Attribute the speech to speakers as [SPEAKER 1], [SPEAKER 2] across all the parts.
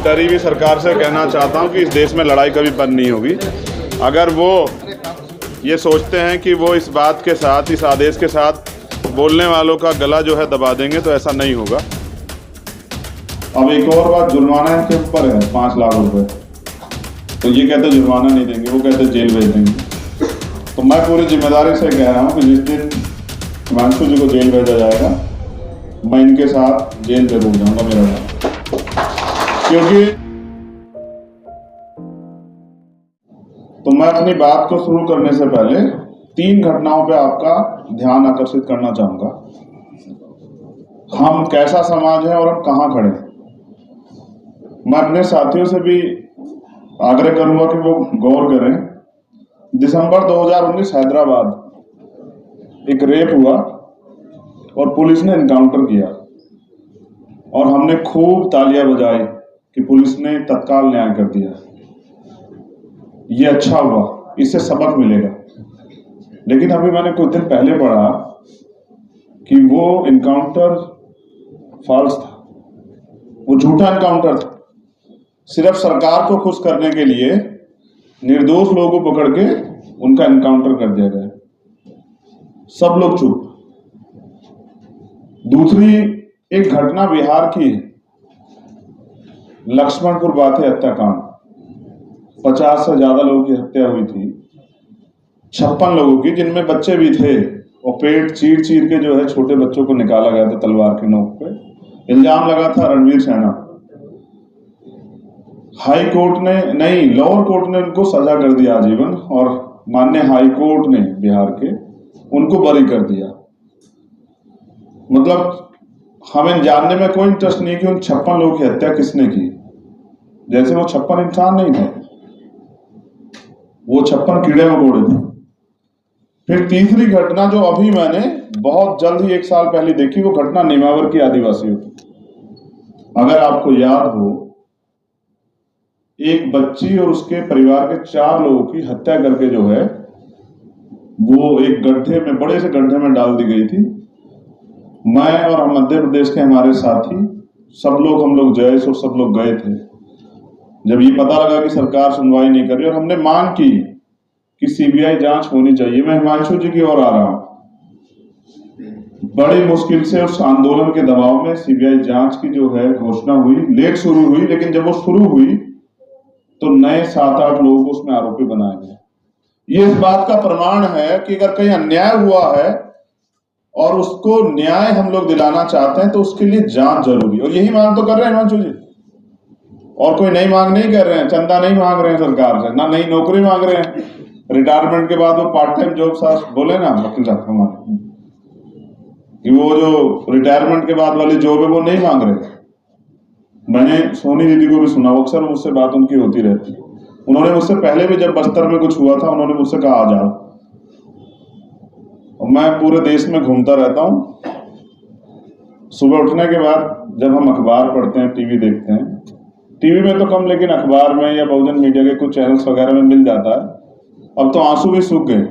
[SPEAKER 1] डरी हुई सरकार से कहना चाहता हूं कि इस देश में लड़ाई कभी बंद नहीं होगी। अगर वो ये सोचते हैं कि वो इस बात के साथ, इस आदेश के साथ बोलने वालों का गला जो है दबा देंगे, तो ऐसा नहीं होगा।
[SPEAKER 2] अब एक और बात, जुर्माना इनके ऊपर है 5 लाख रुपए। तो ये कहते जुर्माना नहीं देंगे, वो कहते जेल भेज देंगे। तो मैं पूरी जिम्मेदारी से कह रहा हूँ कि जिस दिन हिमांशु जी को जेल भेजा जाएगा, मैं इनके साथ जेल जरूर जाऊंगा, मेरा नाम। क्योंकि तो मैं अपनी बात को शुरू करने से पहले 3 घटनाओं पे आपका ध्यान आकर्षित करना चाहूंगा। हम कैसा समाज है और हम कहाँ खड़े हैं। मैं अपने साथियों से भी आग्रह करूंगा कि वो गौर करें। दिसंबर 2019 हैदराबाद एक रेप हुआ और पुलिस ने एनकाउंटर किया और हमने खूब तालियां बजाई कि पुलिस ने तत्काल न्याय कर दिया। ये अच्छा हुआ, इससे सबक मिलेगा। लेकिन अभी मैंने कुछ दिन पहले पढ़ा कि वो एनकाउंटर फॉल्स था, वो झूठा एनकाउंटर था। सिर्फ सरकार को खुश करने के लिए निर्दोष लोगों को पकड़ के उनका एनकाउंटर कर दिया गया। सब लोग चुप। दूसरी एक घटना बिहार की है, लक्ष्मणपुर बाथे हत्याकांड। 50 से ज्यादा लोगों की हत्या हुई थी, 56 लोगों की, जिनमें बच्चे भी थे। और पेट चीर चीर के जो है छोटे बच्चों को निकाला गया था तलवार की नोक पे। इल्जाम लगा था रणवीर सेना। हाई कोर्ट ने नहीं, लोअर कोर्ट ने उनको सजा कर दिया आजीवन, और माननीय हाई कोर्ट ने बिहार के उनको बरी कर दिया। मतलब हमें जानने में कोई इंटरेस्ट नहीं कि उन 56 लोगों की हत्या किसने की। जैसे वो 56 इंसान नहीं थे, वो 56 कीड़े मकोड़े थे। फिर तीसरी घटना जो अभी मैंने बहुत जल्द ही 1 साल पहले देखी, वो घटना नेमावर की आदिवासियों की। अगर आपको याद हो, एक बच्ची और उसके परिवार के 4 लोगों की हत्या करके जो है वो एक गड्ढे में, बड़े से गड्ढे में डाल दी गई थी। मैं और मध्य प्रदेश के हमारे साथी सब लोग, हम लोग जयेश और सब लोग गए थे। जब ये पता लगा कि सरकार सुनवाई नहीं कर रही, और हमने मांग की कि सीबीआई जांच होनी चाहिए। मैं हिमांशु जी की ओर आ रहा हूं। बड़ी मुश्किल से उस आंदोलन के दबाव में सीबीआई जांच की जो है घोषणा हुई। लेट शुरू हुई, लेकिन जब वो शुरू हुई तो नए 7-8 लोगों को उसमें आरोपी बनाया गया। ये इस बात का प्रमाण है कि अगर कहीं अन्याय हुआ है और उसको न्याय हम लोग दिलाना चाहते हैं, तो उसके लिए जांच जरूरी है। और यही मांग तो कर रहे हैं हिमांशु जी, और कोई नई मांग नहीं कर रहे हैं। चंदा नहीं मांग रहे हैं सरकार से, ना नई नौकरी मांग रहे हैं। रिटायरमेंट के बाद वो पार्ट टाइम जॉब साहब बोले ना वकील साहब हमारे, कि वो जो रिटायरमेंट के बाद वाली जॉब है वो नहीं मांग रहे। मैंने सोनी दीदी को भी सुना, अक्सर मुझसे बात उनकी होती रहती। उन्होंने मुझसे पहले भी, जब बस्तर में कुछ हुआ था, उन्होंने मुझसे कहा आ जाओ। और मैं पूरे देश में घूमता रहता हूँ। सुबह उठने के बाद जब हम अखबार पढ़ते हैं, टीवी देखते हैं, टीवी में तो कम, लेकिन अखबार में या बहुजन मीडिया के कुछ चैनल्स वगैरह में मिल जाता है। अब तो आंसू भी सूख गए।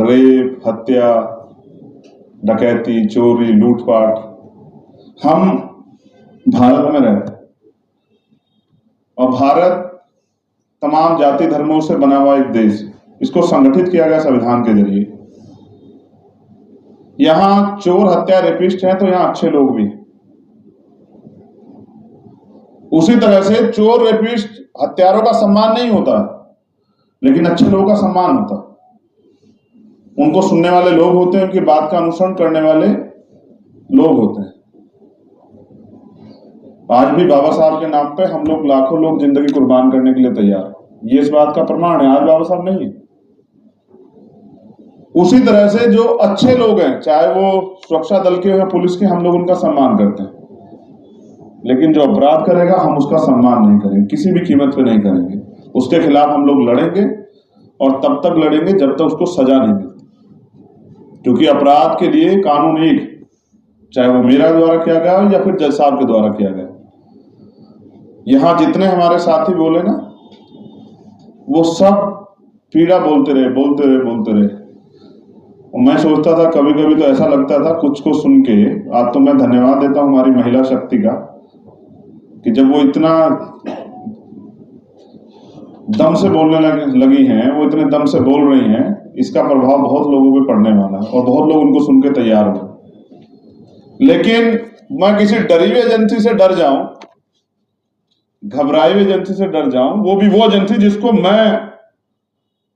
[SPEAKER 2] रेप, हत्या, डकैती, चोरी, लूटपाट। हम भारत में रहते हैं, और भारत तमाम जाति धर्मों से बना हुआ एक देश। इसको संगठित किया गया संविधान के जरिए। यहां चोर, हत्या, रेपिस्ट हैं, तो यहां अच्छे लोग भी। उसी तरह से चोर, रेपिस्ट, हत्यारों का सम्मान नहीं होता, लेकिन अच्छे लोगों का सम्मान होता। उनको सुनने वाले लोग होते हैं, उनकी बात का अनुसरण करने वाले लोग होते हैं। आज भी बाबा साहब के नाम पे हम लोग, लाखों लोग जिंदगी कुर्बान करने के लिए तैयार। ये इस बात का प्रमाण है। आज बाबा साहब नहीं है। उसी तरह से जो अच्छे लोग हैं, चाहे वो सुरक्षा दल के या पुलिस के, हम लोग उनका सम्मान करते हैं। लेकिन जो अपराध करेगा, हम उसका सम्मान नहीं करेंगे, किसी भी कीमत पे नहीं करेंगे। उसके खिलाफ हम लोग लड़ेंगे, और तब तक लड़ेंगे जब तक उसको सजा नहीं मिलती। क्योंकि अपराध के लिए कानून एक, चाहे वो मेरा द्वारा किया गया हो या फिर जज साहब के द्वारा किया गया। यहां जितने हमारे साथी बोले ना, वो सब पीड़ा बोलते रहे, बोलते रहे, बोलते रहे। और मैं सोचता था, कभी कभी तो ऐसा लगता था कुछ को सुन के। आज तो मैं धन्यवाद देता हूं हमारी महिला शक्ति का, कि जब वो इतना दम से बोलने लगी हैं, वो इतने दम से बोल रही हैं, इसका प्रभाव बहुत लोगों पे पड़ने वाला है और बहुत लोग उनको सुन के तैयार हो। लेकिन मैं किसी डरी हुई एजेंसी से डर जाऊं, घबराई हुई एजेंसी से डर जाऊं, वो भी वो एजेंसी जिसको मैं,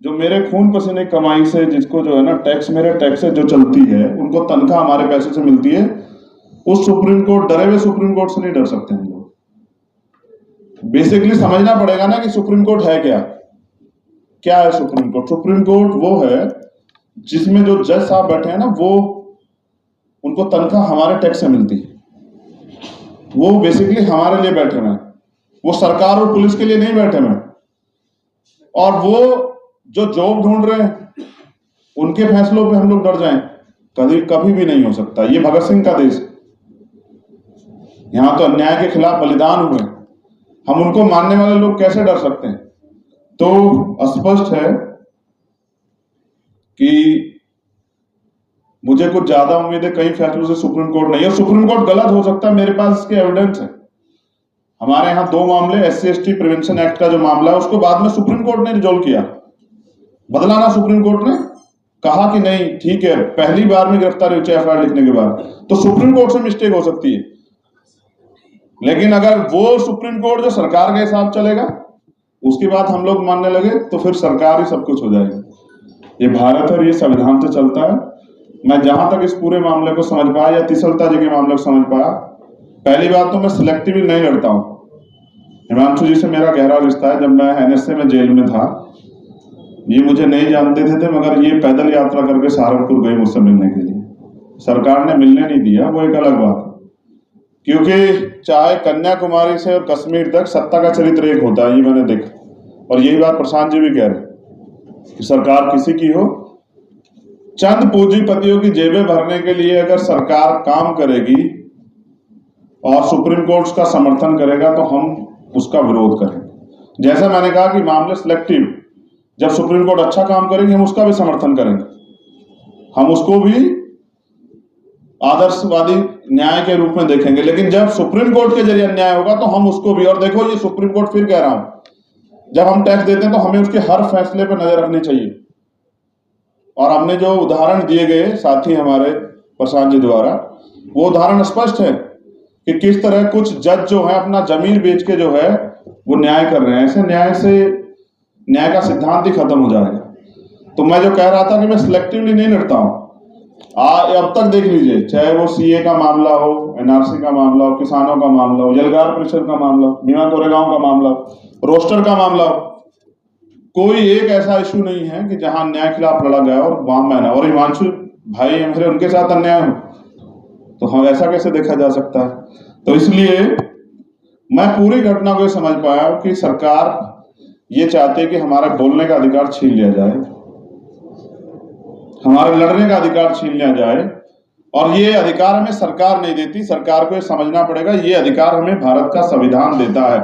[SPEAKER 2] जो मेरे खून पसीने कमाई से, जिसको जो है ना टैक्स, मेरे टैक्स से जो चलती है, उनको तनख्वाह हमारे पैसे से मिलती है, उस सुप्रीम कोर्ट, डरे हुए सुप्रीम कोर्ट से नहीं डर सकते हम लोग। बेसिकली समझना पड़ेगा ना कि सुप्रीम कोर्ट है क्या। क्या है सुप्रीम कोर्ट? सुप्रीम कोर्ट वो है जिसमें जो जज साहब बैठे हैं ना, वो उनको तनख्वाह हमारे टैक्स से मिलती है। वो बेसिकली हमारे लिए बैठे हैं, वो सरकार और पुलिस के लिए नहीं बैठे हैं। और वो जो जॉब ढूंढ रहे हैं, उनके फैसलों पे हम लोग डर जाएं, कभी भी नहीं हो सकता। ये भगत सिंह का देश, यहां तो अन्याय के खिलाफ बलिदान हुए, हम उनको मानने वाले लोग कैसे डर सकते हैं? तो स्पष्ट है कि मुझे कुछ ज्यादा उम्मीद है कई फैसलों से सुप्रीम कोर्ट नहीं है। सुप्रीम कोर्ट गलत हो सकता है, मेरे पास इसके एविडेंस है। हमारे यहाँ 2 मामले, SC/ST प्रिवेंशन एक्ट का जो मामला है, उसको बाद में सुप्रीम कोर्ट ने रिजोल्व किया, बदला ना सुप्रीम कोर्ट ने, कहा कि नहीं ठीक है, पहली बार में गिरफ्तारी हुई FIR लिखने के बाद, तो सुप्रीम कोर्ट से मिस्टेक हो सकती है। लेकिन अगर वो सुप्रीम कोर्ट जो सरकार के हिसाब चलेगा, उसकी बात हम लोग मानने लगे, तो फिर सरकार ही सब कुछ हो जाएगी। ये भारत है और ये संविधान से चलता है। मैं जहां तक इस पूरे मामले को समझ पाया, या तिसलता जी के मामले को समझ पाया, पहली बात तो मैं सिलेक्टिवली नहीं लड़ता हूं। हिमांशु जी से मेरा गहरा रिश्ता है। जब मैं NSA में जेल में था, ये मुझे नहीं जानते थे, मगर ये पैदल यात्रा करके सहारनपुर गए मुझसे मिलने के लिए। सरकार ने मिलने नहीं दिया, वो एक अलग बात है, क्योंकि चाहे कन्याकुमारी से और कश्मीर तक सत्ता का चरित्र एक होता है, ये मैंने देखा। और यही बात प्रशांत जी भी कह रहे कि सरकार किसी की हो, चंद पूंजीपतियों की जेबें भरने के लिए अगर सरकार काम करेगी और सुप्रीम कोर्ट का समर्थन करेगा, तो हम उसका विरोध करेंगे। जैसा मैंने कहा कि मामले सिलेक्टिव, जब सुप्रीम कोर्ट अच्छा काम करेगी, हम उसका भी समर्थन करेंगे, हम उसको भी आदर्शवादी न्याय के रूप में देखेंगे। लेकिन जब सुप्रीम कोर्ट के जरिए अन्याय होगा, तो हम उसको भी, और देखो ये सुप्रीम कोर्ट, फिर कह रहा हूं, जब हम टैक्स देते हैं तो हमें उसके हर फैसले पर नजर रखनी चाहिए। और हमने जो उदाहरण दिए गए साथी हमारे प्रशांत जी द्वारा, वो उदाहरण स्पष्ट है कि किस तरह कुछ जज जो है अपना जमीन बेच के जो है वो न्याय कर रहे हैं। ऐसे न्याय से न्याय का सिद्धांत ही खत्म हो जाएगा। तो मैं जो कह रहा था कि मैं सिलेक्टिवली नहीं लड़ता हूं, अब तक देख लीजिए, चाहे वो CA का मामला हो, NRC का मामला हो, किसानों का मामला हो, यलगार परिषद का मामला हो, भीमा कोरेगांव का मामला हो, रोस्टर का मामला हो, कोई एक ऐसा इशू नहीं है कि जहां न्याय खिलाफ लड़ा गया और वाम मैन है। और हिमांशु भाई मेरे, उनके साथ अन्याय हो, तो हम ऐसा कैसे देखा जा सकता है? तो इसलिए मैं पूरी घटना को समझ पाया कि सरकार ये चाहती है कि हमारा बोलने का अधिकार छीन लिया जाए, हमारे लड़ने का अधिकार छीन लिया जाए। और ये अधिकार हमें सरकार नहीं देती, सरकार को ये समझना पड़ेगा, ये अधिकार हमें भारत का संविधान देता है।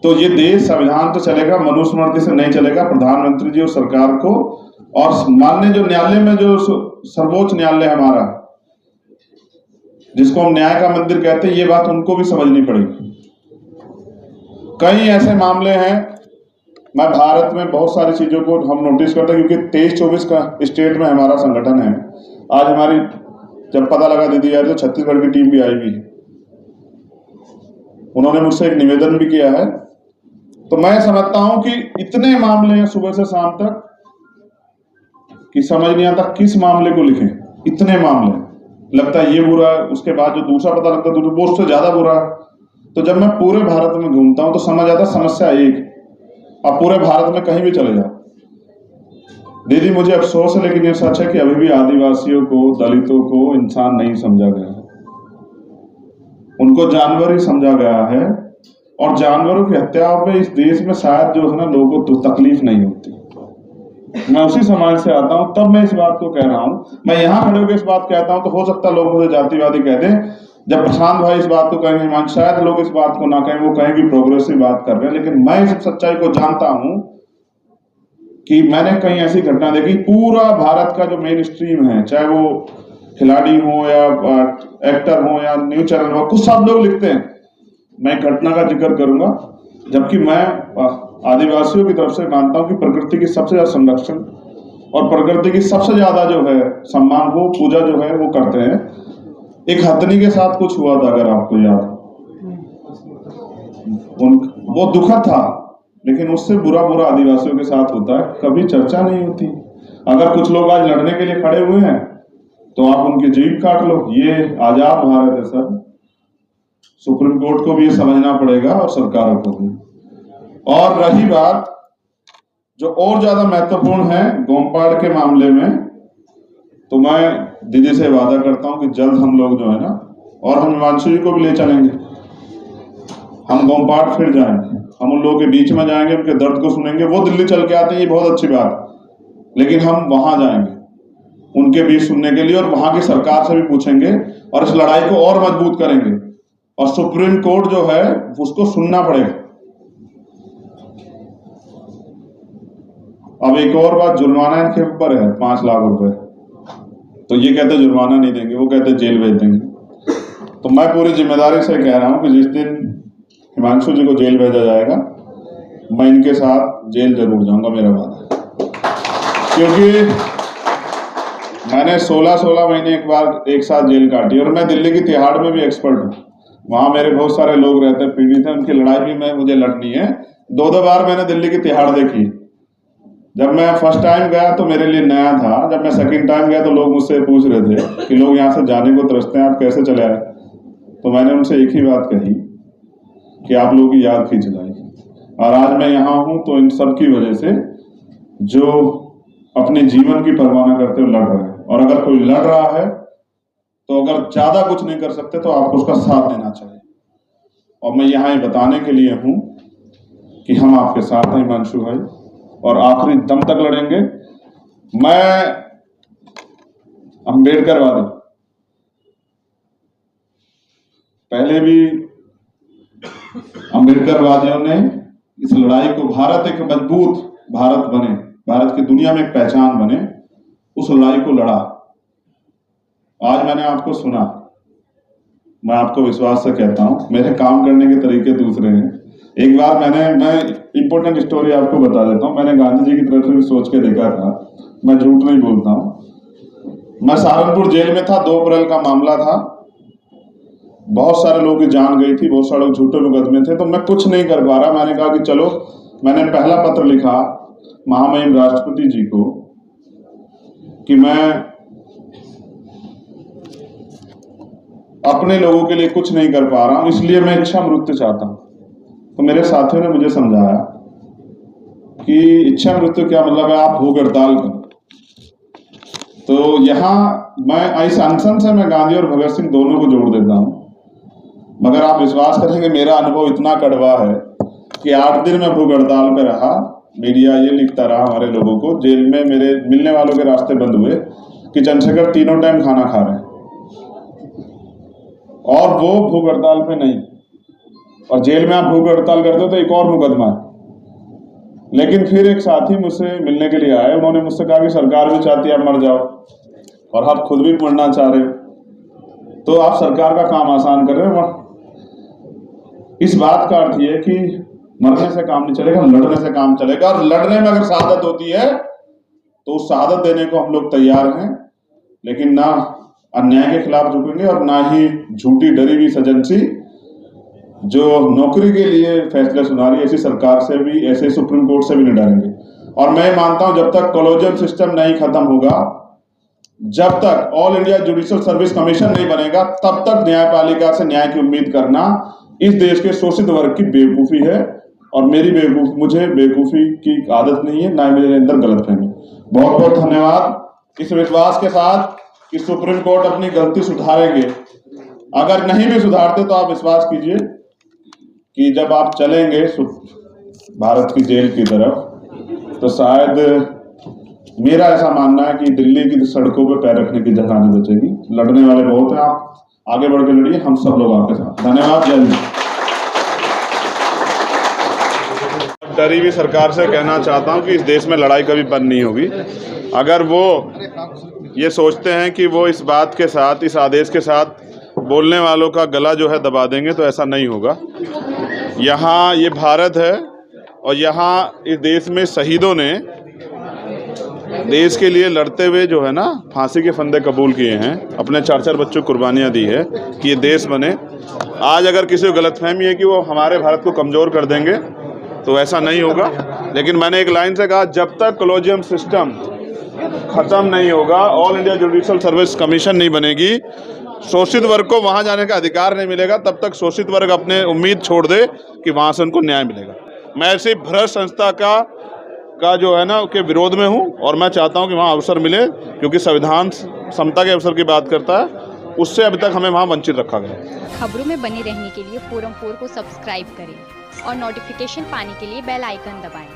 [SPEAKER 2] तो ये देश संविधान तो चलेगा, मनुस्मृति से नहीं चलेगा। प्रधानमंत्री जी और सरकार को, और माननीय जो न्यायालय में, जो सर्वोच्च न्यायालय हमारा, जिसको हम न्याय का मंदिर कहते हैं, ये बात उनको भी समझनी पड़ेगी। कई ऐसे मामले हैं, मैं भारत में बहुत सारी चीजों को हम नोटिस करते हैं, क्योंकि 23-24 का स्टेट में हमारा संगठन है। आज हमारी जब पता लगा दीदी यार, तो छत्तीसगढ़ की टीम भी आई हुई है, उन्होंने मुझसे एक निवेदन भी किया है। तो मैं समझता हूं कि इतने मामले हैं सुबह से शाम तक कि समझ नहीं आता किस मामले को लिखें। इतने मामले, लगता है ये बुरा है, उसके बाद जो दूसरा पता लगता है वो उससे ज्यादा बुरा है। तो जब मैं पूरे भारत में घूमता हूं तो समझ आता समस्या एक, अब पूरे भारत में कहीं भी चले जाओ। दीदी मुझे अफसोस है, लेकिन ये सच है कि अभी भी आदिवासियों को, दलितों को इंसान नहीं समझा गया है, उनको जानवर ही समझा गया है। और जानवरों की हत्याओं पे इस देश में शायद जो है ना, लोगों को तकलीफ नहीं होती। मैं उसी समाज से आता हूं, तब मैं इस बात को कह रहा हूं। मैं यहां खड़े होकर इस बात कहता हूं तो हो सकता है लोग मुझे जातिवादी कह दें। जब प्रशांत भाई इस बात को कहेंगे, शायद लोग इस बात को ना कहें, वो कहेंगे प्रोग्रेसिव बात कर रहे हैं। लेकिन मैं इस सच्चाई को जानता हूं कि मैंने कहीं ऐसी घटना देखी, पूरा भारत का जो मेन स्ट्रीम है, चाहे वो खिलाड़ी हों या एक्टर हों या न्यूज चैनल हो, कुछ सब लोग लिखते हैं। मैं एक घटना का जिक्र करूंगा, जबकि मैं आदिवासियों की तरफ से मानता हूं कि प्रकृति की सबसे ज्यादा संरक्षण और प्रकृति की सबसे ज्यादा जो है सम्मान, वो पूजा जो है वो करते हैं। एक हथनी के साथ कुछ हुआ था, अगर आपको याद हो, वो दुखद था, लेकिन उससे बुरा आदिवासियों के साथ होता है, कभी चर्चा नहीं होती। अगर कुछ लोग आज लड़ने के लिए खड़े हुए हैं तो आप उनकी जीभ काट लो। ये आजाद भारत है सर। सुप्रीम कोर्ट को भी ये समझना पड़ेगा और सरकारों को भी। और रही बात जो और ज्यादा महत्वपूर्ण है गोमपाड़ के मामले में, तो मैं दीदी से वादा करता हूं कि जल्द हम लोग जो है ना, और हम हिमांशु जी को भी ले चलेंगे, हम गोमपाड़ फिर जाएंगे, हम उन लोगों के बीच में जाएंगे, उनके दर्द को सुनेंगे। वो दिल्ली चल के आते हैं, ये बहुत अच्छी बात, लेकिन हम वहां जाएंगे उनके बीच सुनने के लिए, और वहां की सरकार से भी पूछेंगे और इस लड़ाई को और मजबूत करेंगे। और सुप्रीम कोर्ट जो है उसको सुनना पड़ेगा। अब एक और बात, जुर्माना इनके ऊपर है 5 लाख रुपए, तो ये कहते जुर्माना नहीं देंगे, वो कहते जेल भेज देंगे। तो मैं पूरी जिम्मेदारी से कह रहा हूं कि जिस दिन हिमांशु जी को जेल भेजा जाएगा, मैं इनके साथ जेल जरूर जाऊंगा, मेरा वादा है। क्योंकि मैंने 16 महीने एक साथ जेल काटी, और मैं दिल्ली की तिहाड़ में भी एक्सपर्ट हूँ। वहां मेरे बहुत सारे लोग रहते हैं, पीड़ित हैं, उनकी लड़ाई भी मुझे लड़नी है। 2 बार मैंने दिल्ली की तिहाड़ देखी। जब मैं फर्स्ट टाइम गया तो मेरे लिए नया था, जब मैं सेकंड टाइम गया तो लोग मुझसे पूछ रहे थे कि लोग यहाँ से जाने को तरसते हैं, आप कैसे चले आए। तो मैंने उनसे एक ही बात कही कि आप लोगों की याद खींच लाई, और आज मैं यहाँ हूँ तो इन सब की वजह से, जो अपने जीवन की परवाह न करते हुए लड़ रहे हैं। और अगर कोई लड़ रहा है तो अगर ज्यादा कुछ नहीं कर सकते तो आपको उसका साथ देना चाहिए। और मैं यहाँ ये बताने के लिए हूं कि हम आपके साथ हैं हिमांशु भाई, और आखिरी दम तक लड़ेंगे। मैं अम्बेडकरवादी, पहले भी अम्बेडकरवादियों ने इस लड़ाई को, भारत एक मजबूत भारत बने, भारत की दुनिया में एक पहचान बने, उस लड़ाई को लड़ा। आज मैंने आपको सुना, मैं आपको विश्वास से कहता हूं, मेरे काम करने के तरीके दूसरे हैं। एक बार मैं इंपॉर्टेंट स्टोरी आपको बता देता हूं। मैंने गांधी जी की तरफ से भी सोच के देखा था, मैं झूठ नहीं बोलता हूं। मैं सहारनपुर जेल में था, 2 अप्रैल का मामला था, बहुत सारे लोगों की जान गई थी, बहुत सारे लोग झूठे मुकदमे थे, तो मैं कुछ नहीं कर पा रहा। मैंने कहा कि चलो, मैंने पहला पत्र लिखा महामहिम राष्ट्रपति जी को कि मैं अपने लोगों के लिए कुछ नहीं कर पा रहा हूं, इसलिए मैं इच्छा मृत्यु चाहता हूं। तो मेरे साथियों ने मुझे समझाया कि इच्छा मृत्यु क्या मतलब है, आप भूख हड़ताल करो। तो यहां मैं इस अनशन से मैं गांधी और भगत सिंह दोनों को जोड़ देता हूं। मगर आप विश्वास करेंगे, मेरा अनुभव इतना कड़वा है कि 8 दिन में भूख हड़ताल पे रहा। मीडिया ये लिखता रहा हमारे लोगों को, जेल में मेरे मिलने वालों के रास्ते बंद हुए कि चंद्रशेखर 3 टाइम खाना खा रहे हैं, और वो भूख हड़ताल पे नहीं। और जेल में आप भूख हड़ताल करते हो तो एक और मुकदमा है। लेकिन फिर एक साथी मुझसे मिलने के लिए आए, उन्होंने मुझसे कहा कि सरकार भी चाहती है आप मर जाओ, और आप खुद भी मरना चाह रहे हो, तो आप सरकार का काम आसान कर रहे हो। इस बात का अर्थ ये कि मरने से काम नहीं चलेगा, लड़ने से काम चलेगा। और लड़ने में अगर शहादत होती है तो उस शहादत देने को हम लोग तैयार हैं, लेकिन ना अन्याय के खिलाफ झुकेंगे और ना ही झूठी डरी हुई सजन सी जो नौकरी के लिए फैसले सुना रही है, ऐसी सरकार से भी, ऐसे सुप्रीम कोर्ट से भी नहीं डरेंगे। और मैं मानता हूं जब तक कॉलेजियम सिस्टम नहीं खत्म होगा, जब तक all India judicial service commission नहीं बनेगा, तब तक न्यायपालिका से न्याय की उम्मीद करना इस देश के शोषित वर्ग की बेवकूफी है। और मुझे बेवकूफी की आदत नहीं है, ना ही मेरे अंदर गलतफहमी। बहुत बहुत धन्यवाद इस विश्वास के साथ कि सुप्रीम कोर्ट अपनी गलती सुधारेंगे। अगर नहीं भी सुधारते तो आप विश्वास कीजिए कि जब आप चलेंगे भारत की जेल की तरफ, तो शायद मेरा ऐसा मानना है कि दिल्ली की सड़कों पे पैर रखने की जगह नहीं बचेगी। लड़ने वाले बहुत हैं, आप आगे बढ़ के लड़िए, हम सब लोग आपके साथ। धन्यवाद, जय हिंद। डरी हुई सरकार से कहना चाहता हूं कि इस देश में लड़ाई कभी बंद नहीं होगी। अगर वो
[SPEAKER 1] ये सोचते हैं कि वो इस बात के साथ, इस आदेश के साथ बोलने वालों का गला जो है दबा देंगे, तो ऐसा नहीं होगा। यहाँ ये भारत है और यहाँ इस देश में शहीदों ने देश के लिए लड़ते हुए जो है ना फांसी के फंदे कबूल किए हैं, अपने 4-4 बच्चों को कुर्बानियाँ दी है कि ये देश बने। आज अगर किसी को गलतफहमी है कि वो हमारे भारत को कमज़ोर कर देंगे, तो ऐसा नहीं होगा। लेकिन मैंने एक लाइन से कहा, जब तक कॉलेजियम सिस्टम ख़त्म नहीं होगा, all India judicial service commission नहीं बनेगी, शोषित वर्ग को वहाँ जाने का अधिकार नहीं मिलेगा, तब तक शोषित वर्ग अपने उम्मीद छोड़ दे कि वहाँ से उनको न्याय मिलेगा। मैं ऐसी भ्रष्ट संस्था का जो है ना के विरोध में हूँ और मैं चाहता हूँ कि वहाँ अवसर मिले, क्योंकि संविधान समता के अवसर की बात करता है, उससे अभी तक हमें वहाँ वंचित रखा गया।
[SPEAKER 3] खबरों में बने रहने के लिए फोरम 4 को सब्सक्राइब करें और नोटिफिकेशन पाने के लिए बेल आइकन दबाएं।